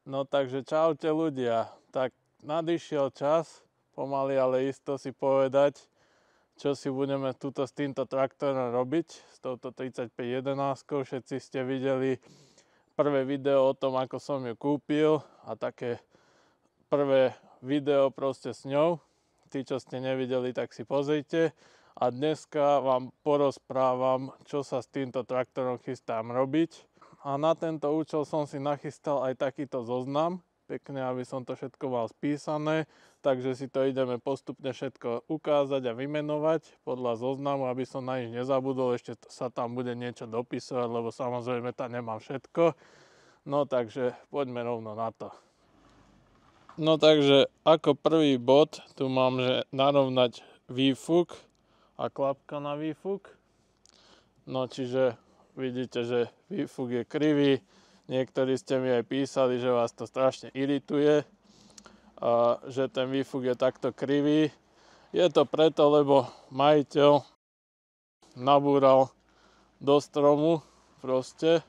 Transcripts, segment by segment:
No takže čaute ľudia, tak nadišiel čas, pomaly ale isto si povedať, čo si budeme s týmto traktorom robiť, s touto 3511. Všetci ste videli prvé video o tom, ako som ju kúpil a také prvé video proste s ňou. Tí, čo ste nevideli, tak si pozrite. A dneska vám porozprávam, čo sa s týmto traktorom chystám robiť. A na tento účel som si nachystal aj takýto zoznam, pekne, aby som to všetko mal spísané, takže si to ideme postupne všetko ukázať a vymenovať podľa zoznamu, aby som na nič nezabudol, ešte sa tam bude niečo dopisovať, lebo samozrejme tam nemám všetko. No takže poďme rovno na to. No takže ako prvý bod tu mám, že narovnať výfuk a klapka na výfuk. No čiže vidíte, že výfuk je krivý. Niektorí ste mi aj písali, že vás to strašne irituje, a že ten výfuk je takto krivý. Je to preto, lebo majiteľ nabúral do stromu proste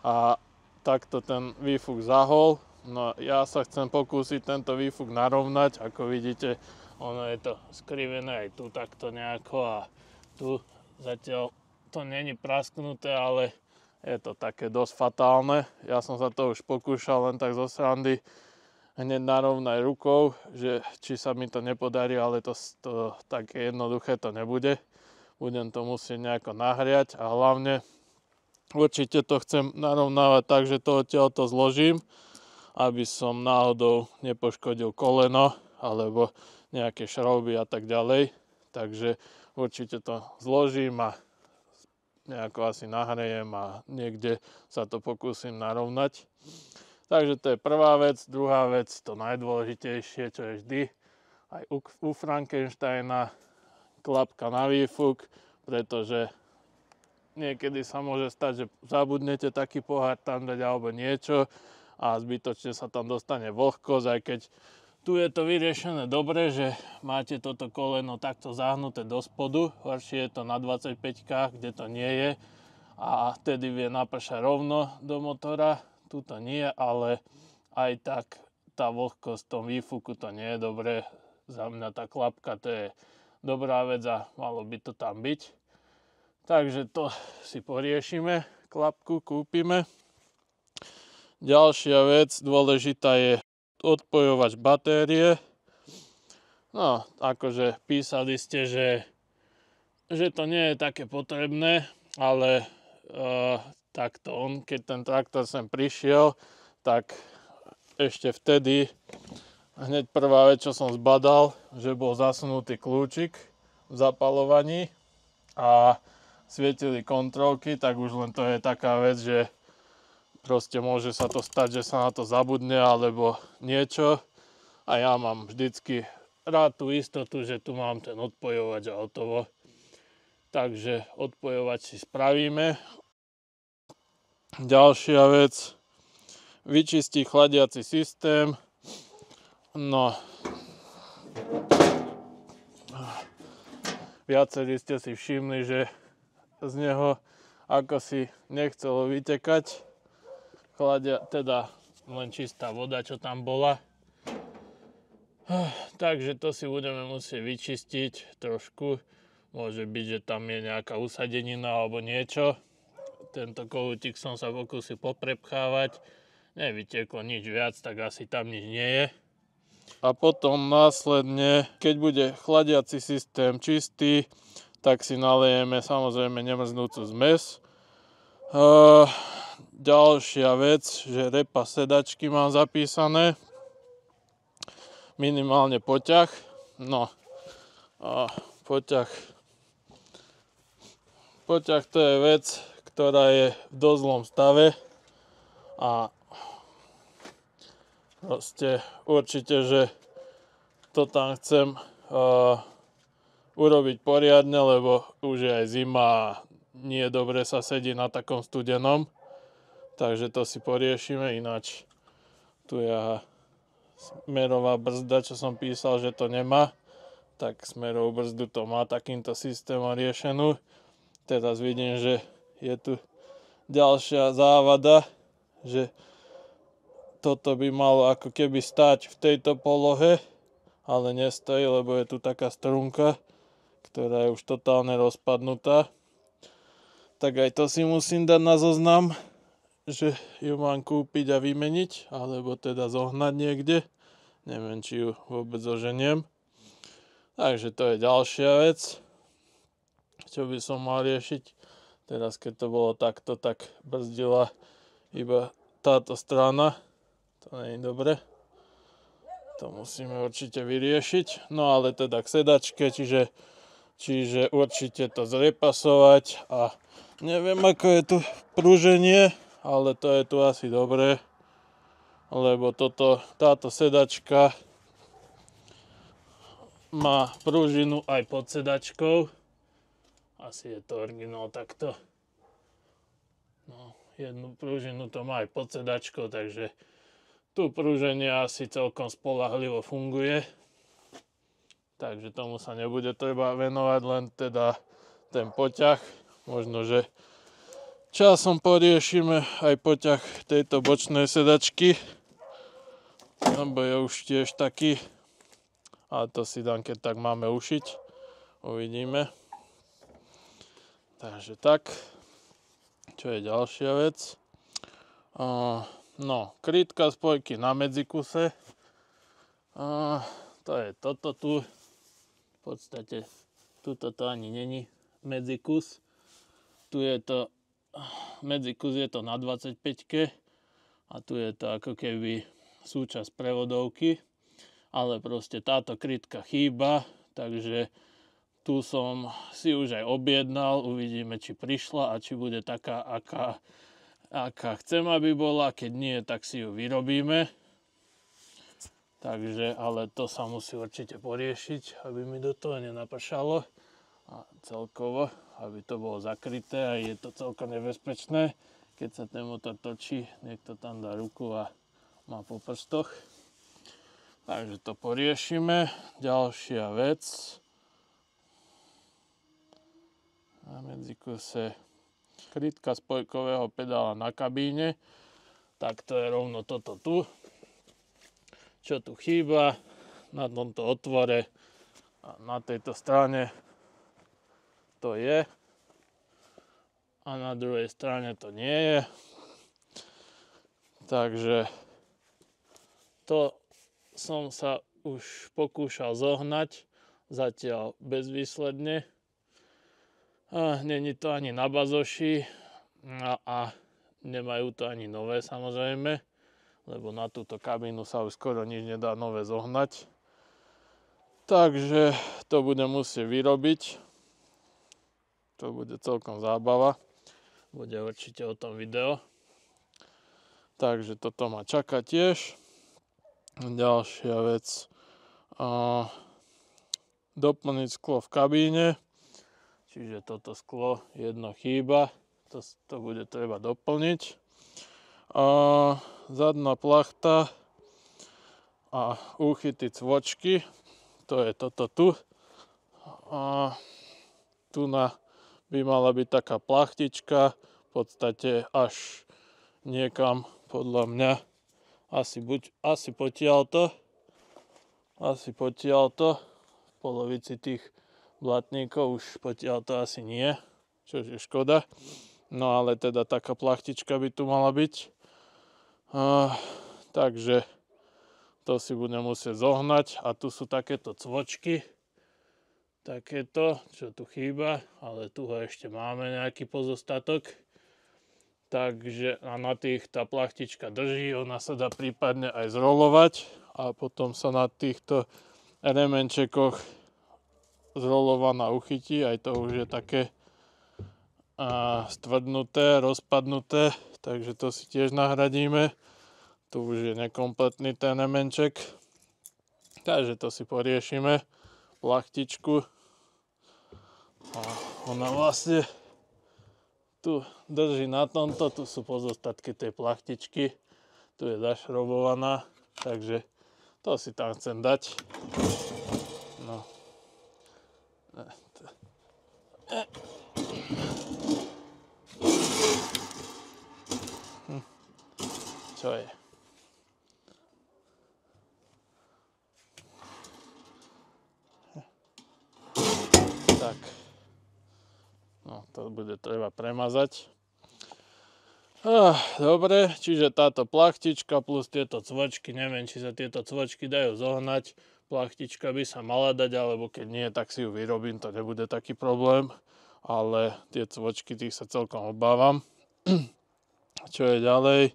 a takto ten výfuk zahol. No ja sa chcem pokúsiť tento výfuk narovnať. Ako vidíte, ono je to skrivené aj tu takto nejako a tu zatiaľ to není prasknuté, ale je to také dosť fatálne. Ja som sa to už pokúšal len tak zo srandy hneď narovnať rukou, že či sa mi to nepodarí, ale to také jednoduché to nebude. Budem to musieť nejako nahriať a hlavne určite to chcem narovnávať tak, že to odtiaľto zložím, aby som náhodou nepoškodil koleno alebo nejaké šrouby a tak ďalej. Takže určite to zložím a nejako asi nahrejem a niekde sa to pokúsim narovnať. Takže to je prvá vec. Druhá vec, to najdôležitejšie, čo je vždy aj u Frankensteina, klapka na výfuk, pretože niekedy sa môže stať, že zabudnete taký pohár tam dať alebo niečo a zbytočne sa tam dostane vlhkosť, aj keď tu je to vyriešené dobre, že máte toto koleno takto zahnuté do spodu. Horšie je to na 25-kách, kde to nie je. A vtedy vie napršať rovno do motora. Tuto nie, ale aj tak tá vlhkosť v tom výfuku to nie je dobré. Za mňa tá klapka to je dobrá vec a malo by to tam byť. Takže to si poriešime. Klapku kúpime. Ďalšia vec dôležitá je odpojovač batérie. No, akože písali ste, že to nie je také potrebné, ale takto keď ten traktor sem prišiel, tak ešte vtedy hneď prvá vec, čo som zbadal, že bol zasunutý kľúčik v zapalovaní a svietili kontrolky, tak už len to je taká vec, že proste môže sa to stať, že sa na to zabudne alebo niečo a ja mám vždycky rád tú istotu, že tu mám ten odpojovač a hotovo. Takže odpojovač si spravíme. Ďalšia vec, vyčistiť chladiaci systém. No, viacerí ste si všimli, že z neho ako si nechcelo vytekať. Teda len čistá voda, čo tam bola. Takže to si budeme musieť vyčistiť trošku. Môže byť, že tam je nejaká usadenina alebo niečo. Tento kohútik som sa pokúsil poprepchávať. Nevyteklo nič viac, tak asi tam nič nie je. A potom následne, keď bude chladiaci systém čistý, tak si nalejeme samozrejme nemrznúcu zmes. Ďalšia vec, že repa sedačky mám zapísané, minimálne poťah. No, poťah to je vec, ktorá je v dosť zlom stave a proste určite, že to tam chcem urobiť poriadne, lebo už je aj zima a nie je dobre sa sedieť na takom studenom. Takže to si poriešime, ináč tu je smerová brzda, čo som písal, že to nemá, tak smerovú brzdu to má takýmto systémom riešenú. Teraz vidím, že je tu ďalšia závada, že toto by malo ako keby stáť v tejto polohe, ale nestojí, lebo je tu taká strunka, ktorá je už totálne rozpadnutá. Tak aj to si musím dať na zoznam, že ju mám kúpiť a vymeniť, alebo teda zohnať niekde. Neviem, či ju vôbec zoženiem. Takže to je ďalšia vec, čo by som mal riešiť. Teraz keď to bolo takto, tak brzdila iba táto strana. To nie je dobre. To musíme určite vyriešiť. No ale teda k sedačke, čiže určite to zrepasovať a neviem, ako je tu prúženie, ale to je tu asi dobré, lebo táto sedačka má prúžinu aj pod sedačkou. Asi je to originál takto. No, jednu prúžinu to má aj pod sedačkou, takže tu prúženie asi celkom spoľahlivo funguje. Takže tomu sa nebude treba venovať, len teda ten poťah. Možno, že časom poriešime aj poťah tejto bočnej sedačky, lebo je už tiež taký. A to si dám, keď tak máme ušiť. Uvidíme. Takže tak. Čo je ďalšia vec? No, krytka spojky na medzikuse. To je toto tu. V podstate tuto to ani není medzikus. Tu je to medzikus, je to na 25-ke a tu je to ako keby súčasť prevodovky. Ale proste táto krytka chýba, takže tu som si už aj objednal, uvidíme, či prišla a či bude taká, aká chcem, aby bola. Keď nie, tak si ju vyrobíme. Takže, ale to sa musí určite poriešiť, aby mi do toho nenapršalo. A celkovo, aby to bolo zakryté a je to celkom nebezpečné. Keď sa ten motor točí, niekto tam dá ruku a má po prstoch. Takže to poriešime. Ďalšia vec. Na medzikuse krytka spojkového pedála na kabíne. Tak to je rovno toto tu. Čo tu chýba? Na tomto otvore a na tejto strane to je. A na druhej strane to nie je. Takže to som sa už pokúšal zohnať, zatiaľ bezvýsledne. Není to ani na bazoši a nemajú to ani nové, samozrejme, lebo na túto kabínu sa už skoro nič nedá nové zohnať. Takže to budem musieť vyrobiť. To bude celkom zábava. Bude určite o tom video. Takže toto ma čaká tiež. Ďalšia vec. Doplniť sklo v kabíne. Čiže toto sklo jedno chýba. To bude treba doplniť. Zadná plachta a úchyty cvočky. To je toto tu. Tu by mala byť taká plachtička. V podstate až niekam podľa mňa asi potiaľto. V polovici tých blatníkov už potiaľto asi nie, čo je škoda. No ale teda taká plachtička by tu mala byť. Takže to si budem musieť zohnať. A tu sú takéto cvočky. Takéto, čo tu chýba, ale tu ho ešte máme nejaký pozostatok. Takže a na tých tá plachtička drží, ona sa dá prípadne aj zrolovať a potom sa na týchto remenčekoch zrolovaná uchytí, aj to už je také stvrdnuté, rozpadnuté, takže to si tiež nahradíme. Tu už je nekompletný ten remenček, takže to si poriešime. Plachtičku a ona vlastne tu drží na tomto, tu sú pozostatky tej plachtičky, tu je zašrobovaná, takže to si tam chcem dať. No. Čo je? Tak. No, to bude treba premazať. Dobre, čiže táto plachtička plus tieto cvočky, neviem, či sa tieto cvočky dajú zohnať. Plachtička by sa mala dať, alebo keď nie, tak si ju vyrobím, to nebude taký problém. Ale tie cvočky, tých sa celkom obávam. Čo je ďalej?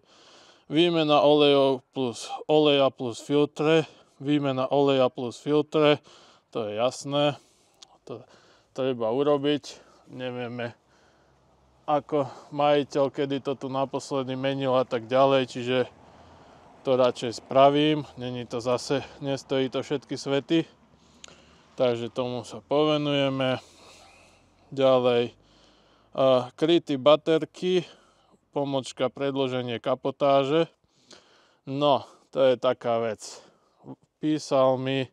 Výmena oleja plus filtre. Výmena oleja plus filtre, to je jasné. To treba urobiť. Nevieme, ako majiteľ, kedy to tu naposledy menil a tak ďalej, čiže to radšej spravím. Není to zase, nestojí to všetky svety. Takže tomu sa povenujeme. Ďalej, kryty baterky, pomočka predĺženie kapotáže. No, to je taká vec. Písal mi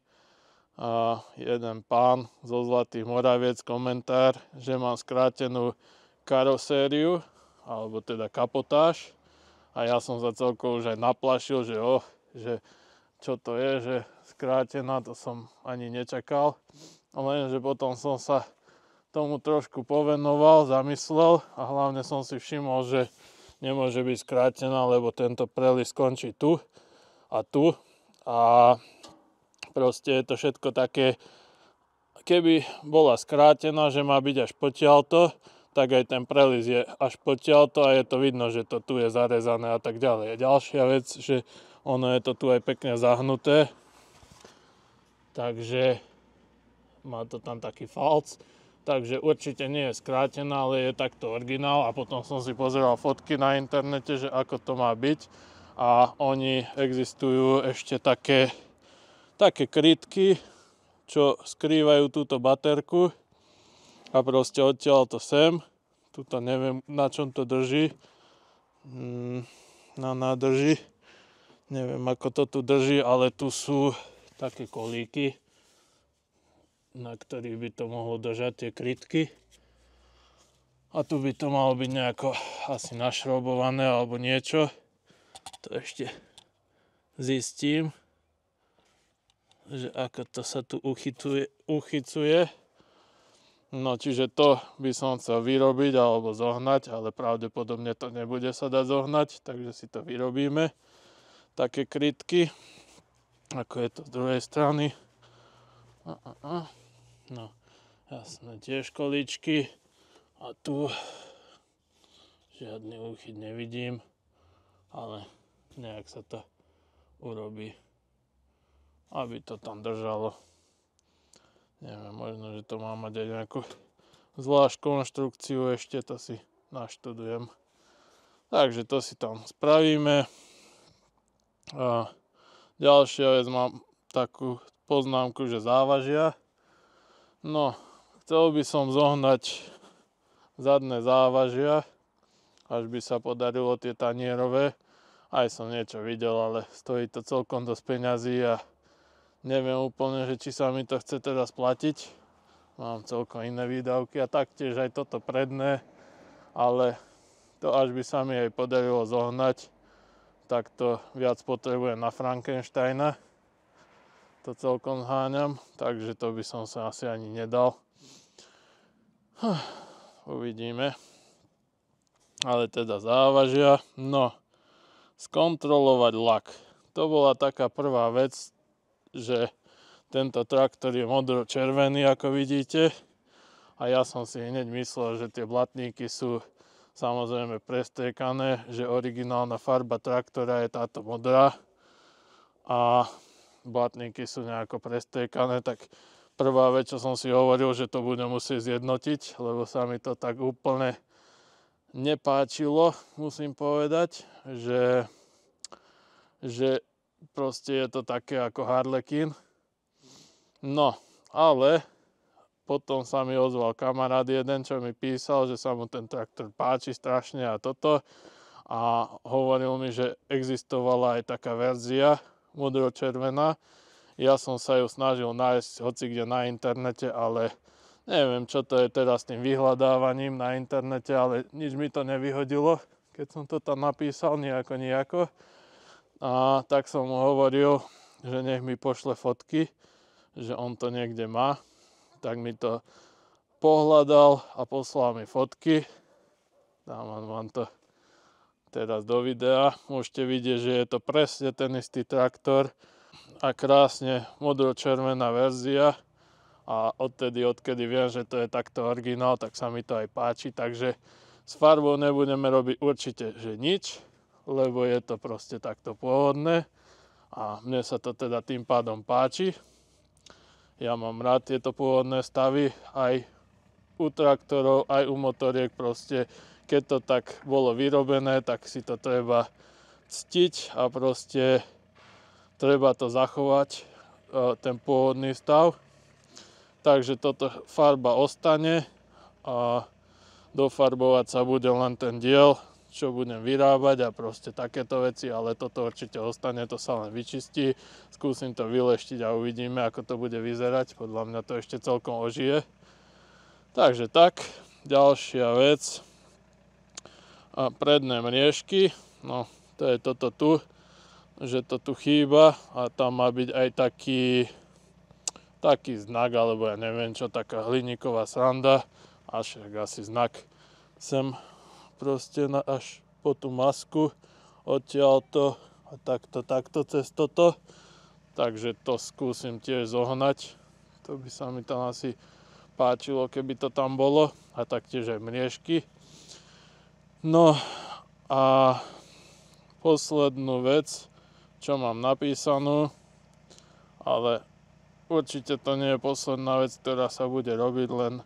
jeden pán zo Zlatých Moraviec komentár, že mám skrátenú karosériu, alebo teda kapotáž. A ja som sa celkovo už aj naplašil, že čo to je, že skrátená, to som ani nečakal. Lenže potom som sa tomu trošku povenoval, zamyslel a hlavne som si všimol, že nemôže byť skrátená, lebo tento prelis skončí tu a tu. A proste je to všetko také, keby bola skrátená, že má byť až potiaľto, tak aj ten prelis je až potiaľto a je to vidno, že to tu je zarezané a tak ďalej. A ďalšia vec, že ono je to tu aj pekne zahnuté, takže má to tam taký falc, takže určite nie je skrátená, ale je takto originál. A potom som si pozeral fotky na internete, že ako to má byť, a oni existujú ešte také krytky, čo skrývajú túto baterku. A proste odtiaľ to sem. Tuto neviem, na čom to drží. Na nádrži. Neviem, ako to tu drží, ale tu sú také kolíky, na ktorých by to mohlo držať tie krytky. A tu by to malo byť nejako asi našrobované alebo niečo. To ešte zistím, že ako to sa tu uchycuje. No, čiže to by som chcel vyrobiť alebo zohnať, ale pravdepodobne to nebude sa dať zohnať, takže si to vyrobíme. Také krytky, ako je to z druhej strany. No, jasné, tiež kolíčky. A tu žiadny úchyt nevidím, ale nejak sa to urobí, aby to tam držalo. Neviem, možno, že to má mať aj nejakú zvlášť konštrukciu, ešte to si naštudujem. Takže to si tam spravíme. A ďalšia vec, mám takú poznámku, že závažia. No, chcel by som zohnať zadné závažia, až by sa podarilo tie tanierové. Aj som niečo videl, ale stojí to celkom dosť peňazí a neviem úplne, že či sa mi to chce teraz platiť. Mám celkom iné výdavky a taktiež aj toto predné, ale to až by sa mi aj podarilo zohnať, tak to viac potrebujem na Frankensteina. To celkom zháňam, takže to by som sa asi ani nedal. Uvidíme. Ale teda závažia. No, skontrolovať lak. To bola taká prvá vec, že tento traktor je modro-červený, ako vidíte. A ja som si hneď myslel, že tie blatníky sú samozrejme prestriekané, že originálna farba traktora je táto modrá a blatníky sú nejako prestriekané, tak prvá vec, čo som si hovoril, že to budem musieť zjednotiť, lebo sa mi to tak úplne nepáčilo, musím povedať, že proste je to také ako harlekin. No, ale potom sa mi ozval kamarát jeden, čo mi písal, že sa mu ten traktor páči strašne a toto. A hovoril mi, že existovala aj taká verzia modro-červená. Ja som sa ju snažil nájsť hocikde na internete, ale neviem, čo to je teraz s tým vyhľadávaním na internete, ale nič mi to nevyhodilo, keď som to tam napísal, nejako. A tak som mu hovoril, že nech mi pošle fotky, že on to niekde má. Tak mi to pohľadal a poslal mi fotky. Dám vám to teraz do videa. Môžete vidieť, že je to presne ten istý traktor a krásne modro-červená verzia. A odkedy viem, že to je takto originál, tak sa mi to aj páči. Takže s farbou nebudeme robiť určite, že nič, lebo je to proste takto pôvodné. A mne sa to teda tým pádom páči. Ja mám rád tieto pôvodné stavy, aj u traktorov, aj u motoriek proste. Keď to tak bolo vyrobené, tak si to treba ctiť a proste treba to zachovať, ten pôvodný stav. Takže toto farba ostane a dofarbovať sa bude len ten diel, čo budem vyrábať a proste takéto veci, ale toto určite ostane, to sa len vyčistí. Skúsim to vyleštiť a uvidíme, ako to bude vyzerať. Podľa mňa to ešte celkom ožije. Takže tak, ďalšia vec. A predné mriežky, no to je toto tu, že to tu chýba a tam má byť aj taký znak, alebo ja neviem čo, taká hliníková sranda, až asi znak sem proste až po tú masku, odtiaľto a takto cez toto. Takže to skúsim tiež zohnať, to by sa mi tam asi páčilo, keby to tam bolo, a taktiež aj mriežky. No a poslednú vec, čo mám napísanú, ale určite to nie je posledná vec, ktorá sa bude robiť, len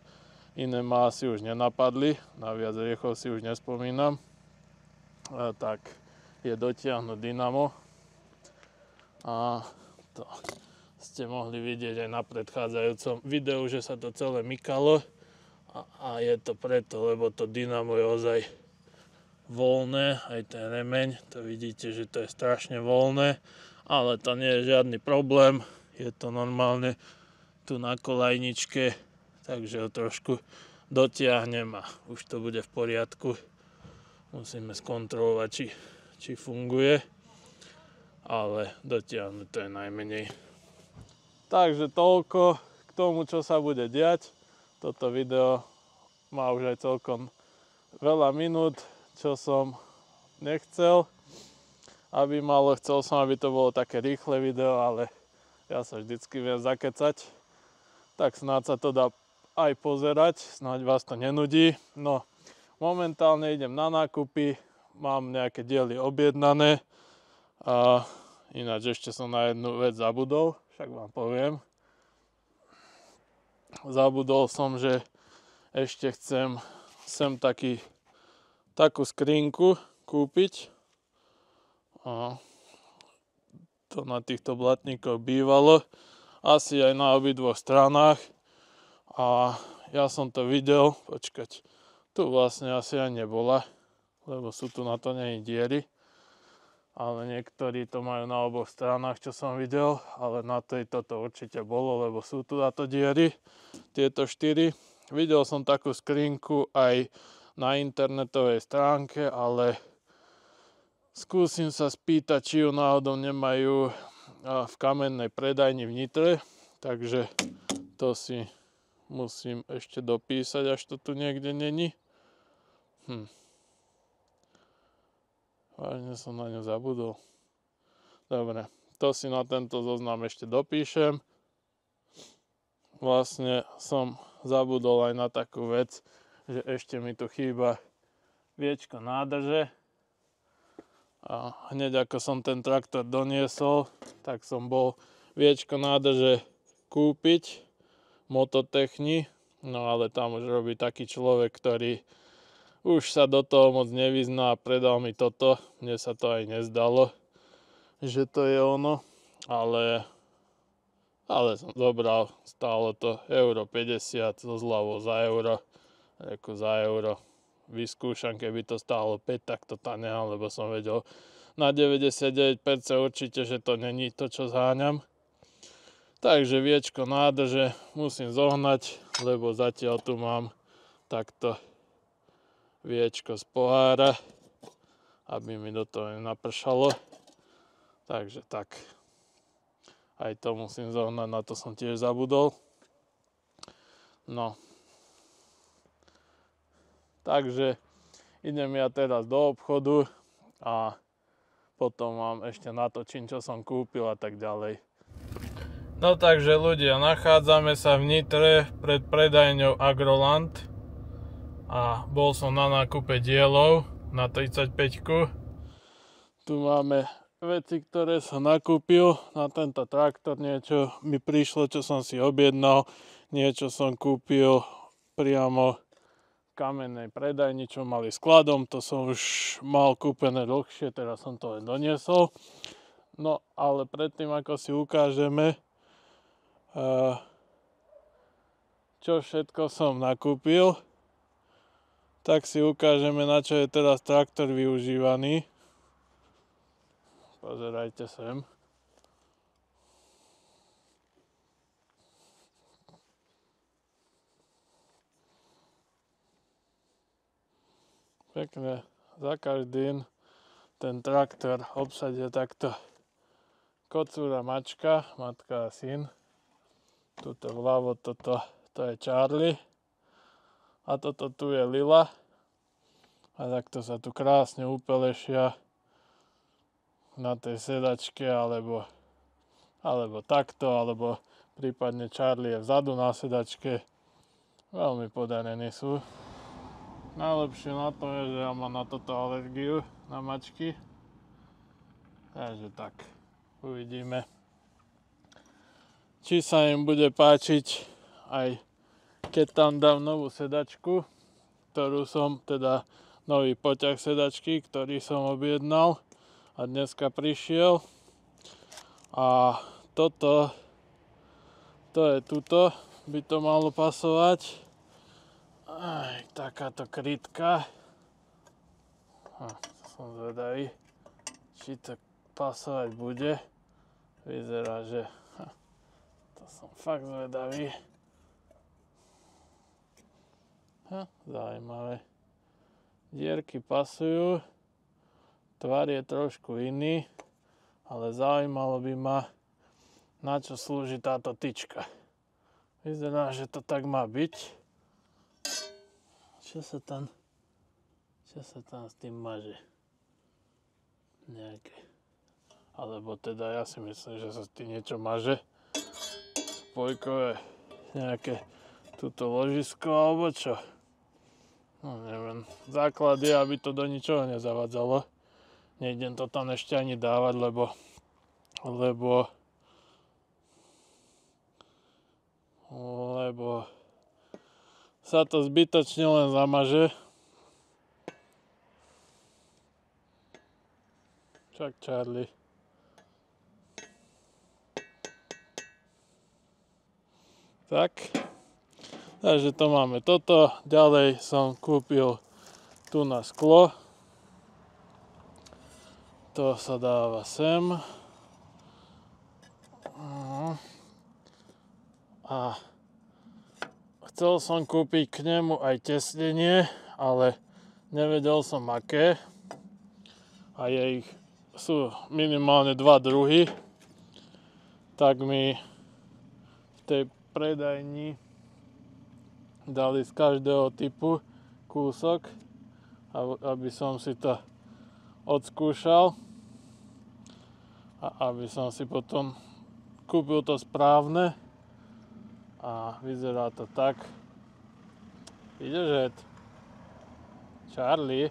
iné ma asi už nenapadli, na viac riechov si už nespomínam. Tak je dotiahnuť dynamo. A to ste mohli vidieť aj na predchádzajúcom videu, že sa to celé mykalo. A je to preto, lebo to dynamo je ozaj voľné, aj ten remeň, to vidíte, že to je strašne voľné, ale to nie je žiadny problém. Je to normálne tu na kolajničke, takže ho trošku dotiahnem a už to bude v poriadku. Musíme skontrolovať, či funguje, ale dotiahnuť to je najmenej. Takže toľko k tomu, čo sa bude diať. Toto video má už aj celkom veľa minút, čo som nechcel, aby malo. Chcel som, aby to bolo také rýchle video, ale ja sa vždycky viem zakecať, tak snáď sa to dá aj pozerať, snáď vás to nenudí. No, momentálne idem na nákupy, mám nejaké diely objednané a ináč ešte som na jednu vec zabudol, však vám poviem. Zabudol som, že ešte chcem sem takú skrinku kúpiť. A to na týchto blatníkoch bývalo asi aj na obidvoch stranách a ja som to videl, počkať, tu vlastne asi aj nebola, lebo sú tu na to nie diery, ale niektorí to majú na oboch stranách, čo som videl, ale na tejto to určite bolo, lebo sú tu na to diery, tieto 4. Videl som takú skrinku aj na internetovej stránke, ale skúsim sa spýtať, či ju náhodou nemajú v kamennej predajni v Nitre, takže to si musím ešte dopísať, až to tu niekde není. Vážne som na ňu zabudol. Dobre, to si na tento zoznam ešte dopíšem. Vlastne som zabudol aj na takú vec, že ešte mi tu chýba viečko nádrže. A hneď ako som ten traktor doniesol, tak som bol viečko nádrže kúpiť Mototechni, no ale tam už robí taký človek, ktorý už sa do toho moc nevyzná a predal mi toto. Mne sa to aj nezdalo, že to je ono, ale som zobral, stálo to euro 50 so zľavou za euro, ako za euro. Vyskúšam, keby to stálo 5, tak to tam nechám, lebo som vedel na 99% určite, že to není to, čo zháňam. Takže viečko nádrže musím zohnať, lebo zatiaľ tu mám takto viečko z pohára, aby mi do toho nenapršalo. Takže tak, aj to musím zohnať, na to som tiež zabudol. No Takže idem ja teraz do obchodu a potom vám ešte natočím, čo som kúpil a tak ďalej. No takže ľudia, nachádzame sa v Nitre pred predajňou Agroland a bol som na nákupe dielov na 35-ku. Tu máme veci, ktoré som nakúpil na tento traktor, niečo mi prišlo, čo som si objednal, niečo som kúpil priamo v kamennej predajni, čo mali skladom, to som už mal kúpené dlhšie, teraz som to len doniesol. No ale predtým, ako si ukážeme, čo všetko som nakúpil, tak si ukážeme, na čo je teraz traktor využívaný. Pozerajte sem. Pekne, za každým ten traktor obsadia takto kocúra mačka, matka a syn. Tuto vľavo, to je Charlie. A toto tu je Lila. A takto sa tu krásne upelešia na tej sedačke, alebo takto, alebo prípadne Charlie je vzadu na sedačke. Veľmi podarení sú. Najlepšie na to je, že ja mám na toto alergiu, na mačky. Takže tak, uvidíme, či sa im bude páčiť, aj keď tam dám novú sedačku, ktorú som, teda nový poťah sedačky, ktorý som objednal a dneska prišiel. A toto, to je tuto, by to malo pasovať. Aj, takáto krytka. Som zvedavý, či to pasovať bude. Vyzerá, že to som fakt zvedavý. Zaujímavé. Dierky pasujú, tvar je trošku iný, ale zaujímalo by ma, na čo slúži táto tyčka. Vyzerá, že to tak má byť. Čo sa tam s tým maže? Nejaké. Alebo teda ja si myslím, že sa s tým niečo maže. Spojkové nejaké túto ložisko alebo čo. No neviem. Základ je, aby to do ničoho nezavadzalo. Nejdem to tam ešte ani dávať, lebo sa to zbytočne len zamaže. Čak Charlie. Tak. Takže to máme toto. Ďalej som kúpil tu na sklo. To sa dáva sem. A chcel som kúpiť k nemu aj tesnenie, ale nevedel som aké. A sú minimálne 2 druhy. Tak mi v tej predajni dali z každého typu kúsok, aby som si to odskúšal a aby som si potom kúpil to správne. A vyzerá to tak. Ideš, Charlie?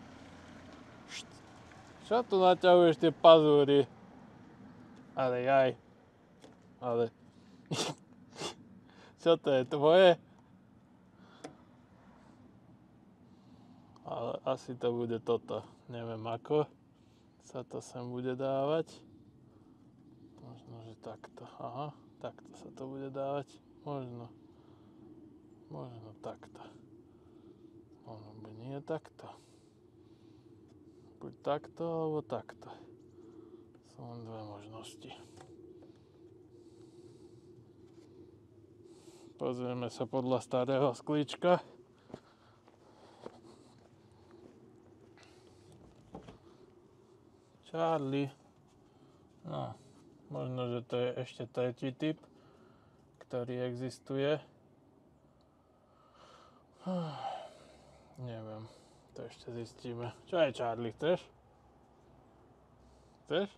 Čo tu naťahuješ tie pazúry? Ale jaj. Ale čo to je, tvoje? Ale asi to bude toto. Neviem ako sa to sem bude dávať. Možno, že takto. Aha, takto sa to bude dávať. Možno takto. Možno by nie takto. Buď takto, alebo takto. Sú len 2 možnosti. Pozrieme sa podľa starého sklíčka. Charlie. No, možno, že to je ešte tretí typ, ktorý existuje. Neviem. To ešte zistíme. Čo je Charlie, chceš? Chceš?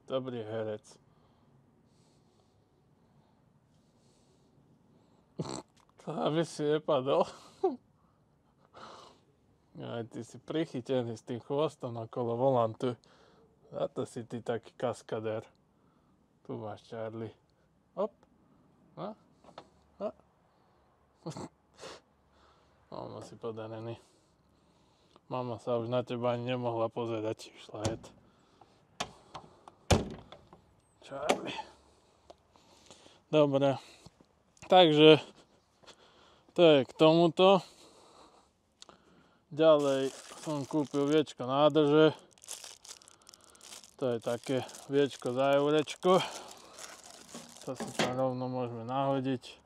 Dobrý herec. Aby si nepadol. Aj ty si prichytený s tým chvostom okolo volantu. Za to si ty taký kaskadér. Tu máš Charlie. Hop. A? A? Mama si podarený. Mama sa už na teba ani nemohla pozerať. Šla jet. Charlie. Dobre. Takže to je k tomuto. Ďalej som kúpil viečko nádrže. To je také viečko za eurečko. To si tam rovno môžeme nahodiť.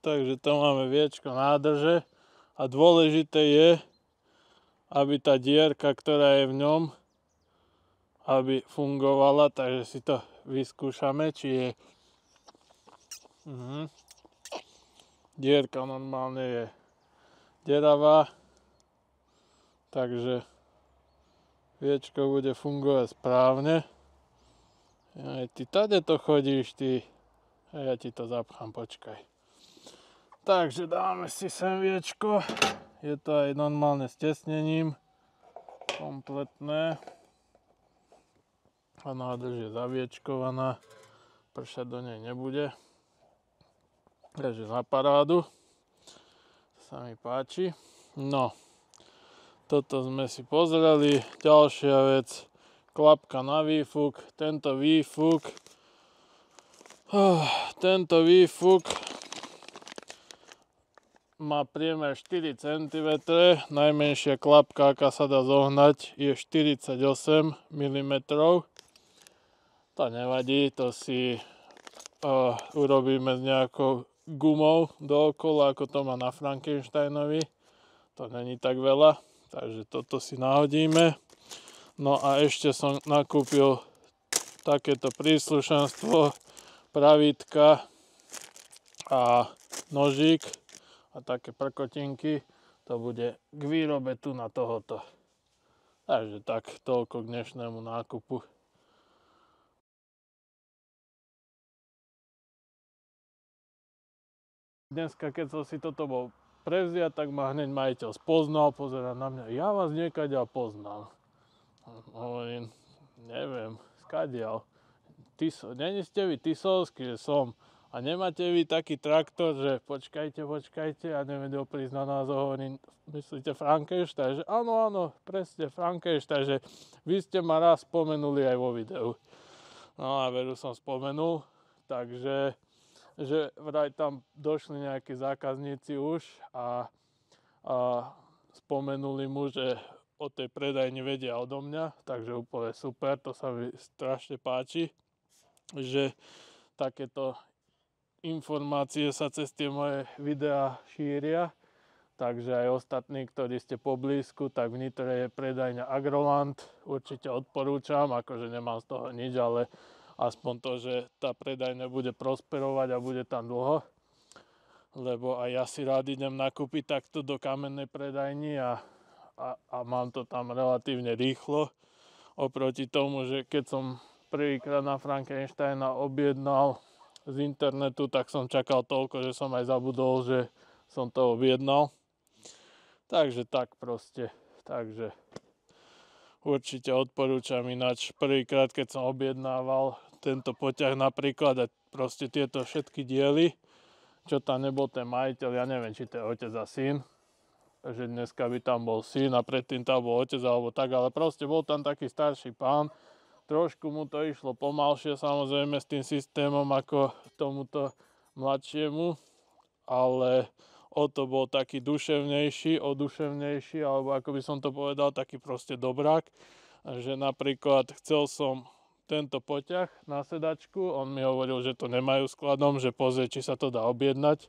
Takže to máme viečko nádrže. A dôležité je, aby tá dierka, ktorá je v ňom, aby fungovala, takže si to vyskúšame, či je dierka normálne je deravá, takže viečko bude fungovať správne. Aj ty tady to chodíš, ty, a ja ti to zapchám, počkaj. Takže dáme si sem viečko. Je to aj normálne s tesnením, kompletné. A nádrž je zaviečkovaná, pršať do nej nebude. Takže na parádu. To sa mi páči. No, toto sme si pozreli. Ďalšia vec, klapka na výfuk. Tento výfuk má priemer 4 cm, najmenšia klapka, aká sa dá zohnať, je 48 mm. To nevadí, to si urobíme s nejakou gumou dookola, ako to má na Frankensteinovi. To není tak veľa, takže toto si nahodíme. No a ešte som nakúpil takéto príslušenstvo, pravítka a nožík a také prkotinky, to bude k výrobe tu na tohoto. Takže tak, toľko k dnešnému nákupu. Dneska, keď som si toto bol prevziať, tak ma hneď majiteľ spoznal, pozerá na mňa, ja vás niekaďal poznám. Hovorím, neviem, skadiaľ. Není ste vy Tisovský, že som. A nemáte vy taký traktor, že počkajte a nevedel prísť na nás, hovorím, myslíte Frankenstein? Že áno, presne Frankenstein, že vy ste ma raz spomenuli aj vo videu. No a veru som spomenul, takže že vraj tam došli nejakí zákazníci už a spomenuli mu, že o tej predajni vedia odo mňa, takže úplne super, to sa mi strašne páči, že takéto informácie sa cez tie moje videá šíria, takže aj ostatní, ktorí ste poblízku, tak v Nitre je predajňa Agroland, určite odporúčam, akože nemám z toho nič, ale aspoň to, že tá predajňa bude prosperovať a bude tam dlho, lebo aj ja si rád idem nakúpiť takto do kamennej predajni a mám to tam relatívne rýchlo, oproti tomu, že keď som prvýkrát na Frankensteina objednal z internetu, tak som čakal toľko, že som aj zabudol, že som to objednal. Takže tak proste. Takže určite odporúčam, ináč prvýkrát, keď som objednával tento poťah napríklad a proste tieto všetky diely, čo tam nebol ten majiteľ, ja neviem, či to je otec a syn, že dneska by tam bol syn a predtým tam bol otec alebo tak, ale proste bol tam taký starší pán. Trošku mu to išlo pomalšie, samozrejme s tým systémom ako tomuto mladšiemu, ale o to bol taký oduševnejší, alebo ako by som to povedal, taký proste dobrák, že napríklad chcel som tento poťah na sedačku, on mi hovoril, že to nemajú skladom, že pozrie, či sa to dá objednať,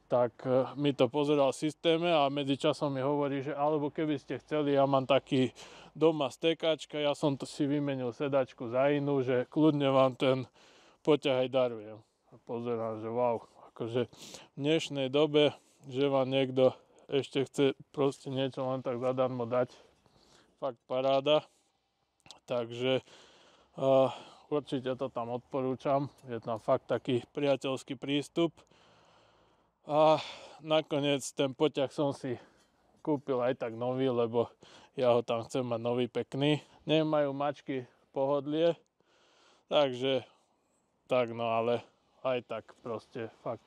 tak mi to pozeral v systéme a medzičasom mi hovorí, že alebo keby ste chceli, ja mám taký doma stekačka, ja som to si vymenil sedačku za inú, že kľudne vám ten poťah aj darujem. A pozerám, že wow, akože v dnešnej dobe, že vám niekto ešte chce proste niečo len tak zadarmo dať, fakt paráda. Takže určite to tam odporúčam, je tam fakt taký priateľský prístup. A nakoniec ten poťah som si kúpil aj tak nový, lebo ja ho tam chcem mať nový, pekný. Nemajú mačky pohodlie, takže tak no, ale aj tak proste fakt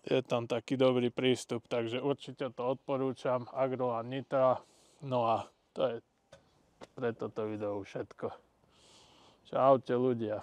je tam taký dobrý prístup, takže určite to odporúčam. Agroland Nitra. No a to je pre toto video všetko. Čaute ľudia.